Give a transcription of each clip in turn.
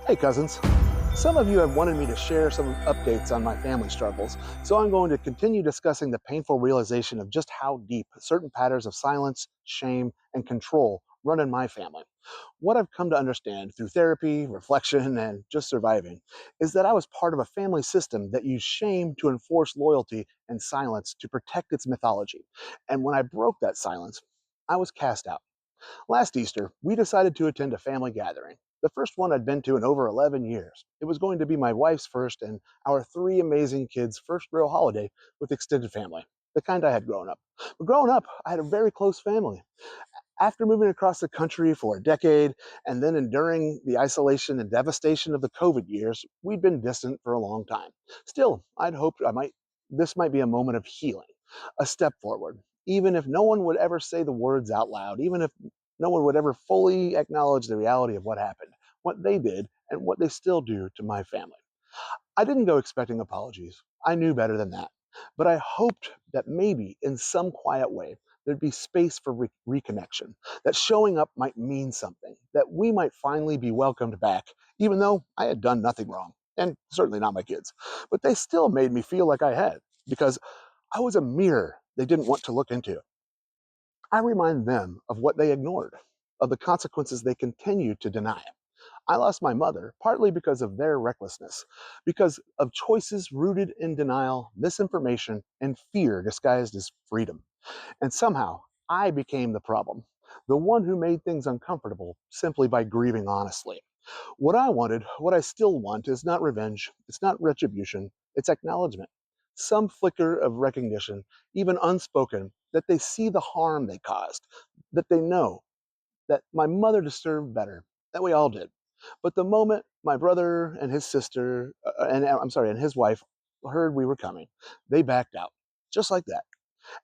Hey, cousins. Some of you have wanted me to share some updates on my family struggles, so I'm going to continue discussing the painful realization of just how deep certain patterns of silence, shame, and control run in my family. What I've come to understand through therapy, reflection, and just surviving is that I was part of a family system that used shame to enforce loyalty and silence to protect its mythology. And when I broke that silence, I was cast out. Last Easter, we decided to attend a family gathering, the first one I'd been to in over 11 years. It was going to be my wife's first and our three amazing kids' first real holiday with extended family, the kind I had growing up. But growing up, I had a very close family. After moving across the country for a decade and then enduring the isolation and devastation of the COVID years, we'd been distant for a long time. Still, I'd hoped this might be a moment of healing, a step forward, even if no one would ever say the words out loud, even if no one would ever fully acknowledge the reality of what happened, what they did, and what they still do to my family. I didn't go expecting apologies. I knew better than that. But I hoped that maybe in some quiet way, there'd be space for reconnection, that showing up might mean something, that we might finally be welcomed back, even though I had done nothing wrong, and certainly not my kids. But they still made me feel like I had, because I was a mirror they didn't want to look into. I remind them of what they ignored, of the consequences they continued to deny. I lost my mother partly because of their recklessness, because of choices rooted in denial, misinformation, and fear disguised as freedom. And somehow, I became the problem, the one who made things uncomfortable simply by grieving honestly. What I wanted, what I still want, is not revenge, it's not retribution, it's acknowledgement. Some flicker of recognition, even unspoken, that they see the harm they caused, that they know that my mother deserved better, that we all did. But the moment my brother and his sister, and his wife heard we were coming, they backed out, just like that.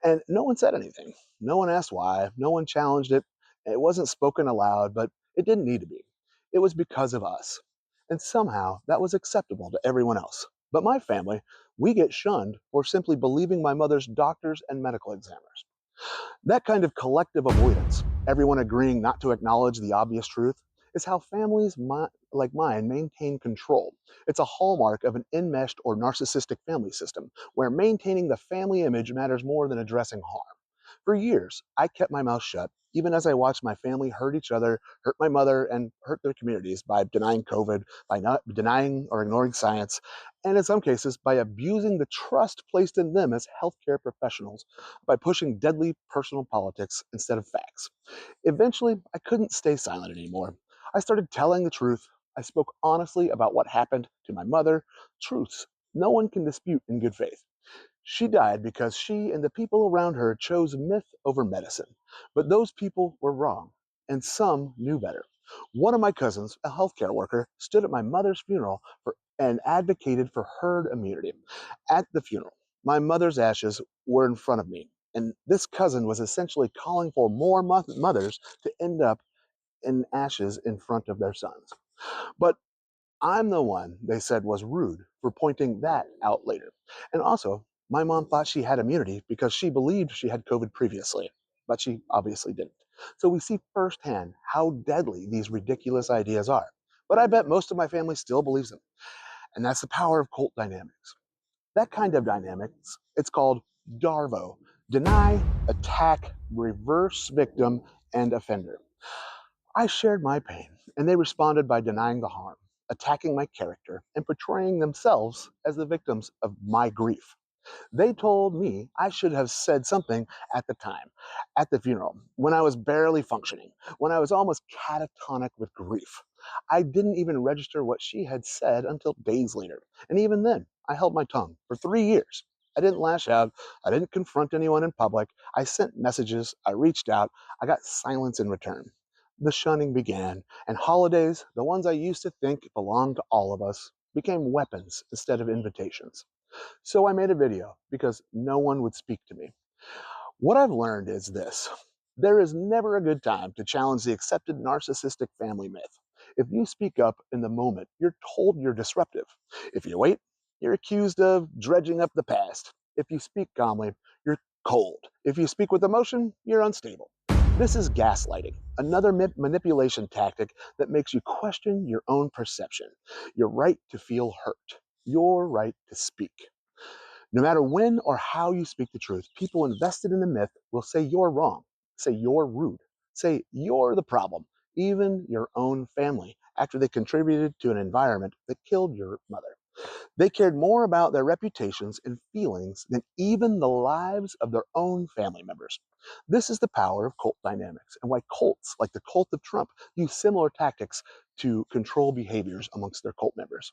And no one said anything. No one asked why. No one challenged it. It wasn't spoken aloud, but it didn't need to be. It was because of us. And somehow that was acceptable to everyone else. But my family, we get shunned for simply believing my mother's doctors and medical examiners. That kind of collective avoidance, everyone agreeing not to acknowledge the obvious truth, is how families like mine maintain control. It's a hallmark of an enmeshed or narcissistic family system, where maintaining the family image matters more than addressing harm. For years, I kept my mouth shut, even as I watched my family hurt each other, hurt my mother, and hurt their communities by denying COVID, by not denying or ignoring science, and in some cases, by abusing the trust placed in them as healthcare professionals, by pushing deadly personal politics instead of facts. Eventually, I couldn't stay silent anymore. I started telling the truth. I spoke honestly about what happened to my mother, truths no one can dispute in good faith. She died because she and the people around her chose myth over medicine. But those people were wrong, and some knew better. One of my cousins, a healthcare worker, stood at my mother's funeral and advocated for herd immunity. At the funeral, my mother's ashes were in front of me, and this cousin was essentially calling for more mothers to end up in ashes in front of their sons. But I'm the one they said was rude for pointing that out later. And also, my mom thought she had immunity because she believed she had COVID previously, but she obviously didn't. So we see firsthand how deadly these ridiculous ideas are. But I bet most of my family still believes them. And that's the power of cult dynamics. That kind of dynamics, it's called DARVO: deny, attack, reverse victim, and offender. I shared my pain, and they responded by denying the harm, attacking my character, and portraying themselves as the victims of my grief. They told me I should have said something at the time, at the funeral, when I was barely functioning, when I was almost catatonic with grief. I didn't even register what she had said until days later. And even then, I held my tongue for 3 years. I didn't lash out. I didn't confront anyone in public. I sent messages. I reached out. I got silence in return. The shunning began, and holidays, the ones I used to think belonged to all of us, became weapons instead of invitations. So I made a video because no one would speak to me. What I've learned is this: there is never a good time to challenge the accepted narcissistic family myth. If you speak up in the moment, you're told you're disruptive. If you wait, you're accused of dredging up the past. If you speak calmly, you're cold. If you speak with emotion, you're unstable. This is gaslighting, another manipulation tactic that makes you question your own perception, your right to feel hurt, your right to speak. No matter when or how you speak the truth, people invested in the myth will say you're wrong, say you're rude, say you're the problem, even your own family, after they contributed to an environment that killed your mother. They cared more about their reputations and feelings than even the lives of their own family members. This is the power of cult dynamics and why cults, like the cult of Trump, use similar tactics to control behaviors amongst their cult members.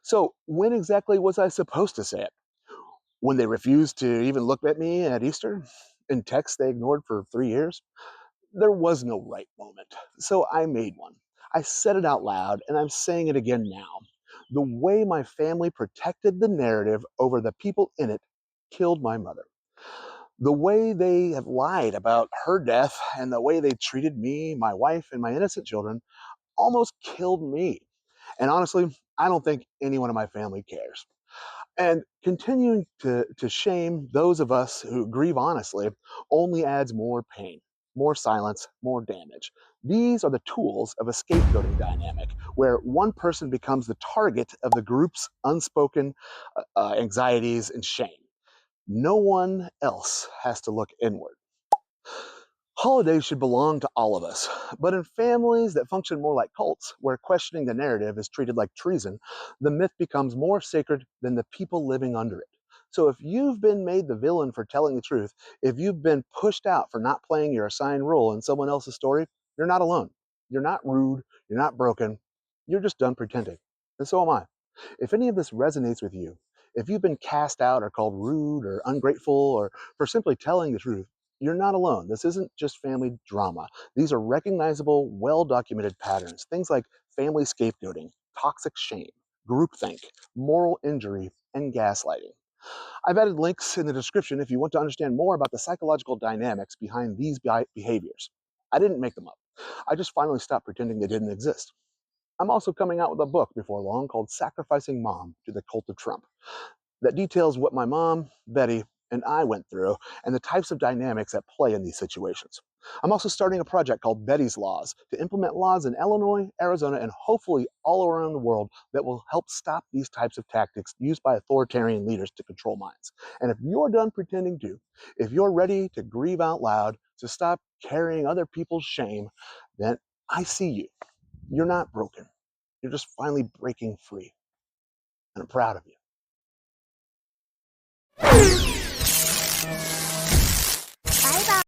So, when exactly was I supposed to say it? When they refused to even look at me at Easter? In texts they ignored for 3 years? There was no right moment, so I made one. I said it out loud, and I'm saying it again now. The way my family protected the narrative over the people in it killed my mother. The way they have lied about her death and the way they treated me, my wife, and my innocent children almost killed me. And honestly, I don't think anyone in my family cares. And continuing to shame those of us who grieve honestly only adds more pain, more silence, more damage. These are the tools of a scapegoating dynamic, where one person becomes the target of the group's unspoken anxieties and shame. No one else has to look inward. Holidays should belong to all of us, but in families that function more like cults, where questioning the narrative is treated like treason, the myth becomes more sacred than the people living under it. So if you've been made the villain for telling the truth, if you've been pushed out for not playing your assigned role in someone else's story, you're not alone. You're not rude, you're not broken, you're just done pretending. And so am I. If any of this resonates with you, if you've been cast out or called rude or ungrateful or for simply telling the truth, you're not alone. This isn't just family drama. These are recognizable, well documented patterns. Things like family scapegoating, toxic shame, groupthink, moral injury, and gaslighting. I've added links in the description if you want to understand more about the psychological dynamics behind these behaviors. I didn't make them up. I just finally stopped pretending they didn't exist. I'm also coming out with a book before long called Sacrificing Mom to the Cult of Trump that details what my mom, Betty, and I went through and the types of dynamics at play in these situations. I'm also starting a project called Betty's Laws to implement laws in Illinois, Arizona, and hopefully all around the world that will help stop these types of tactics used by authoritarian leaders to control minds. And if you're done pretending to, if you're ready to grieve out loud, to stop carrying other people's shame, then I see you. You're not broken. You're just finally breaking free. And I'm proud of you.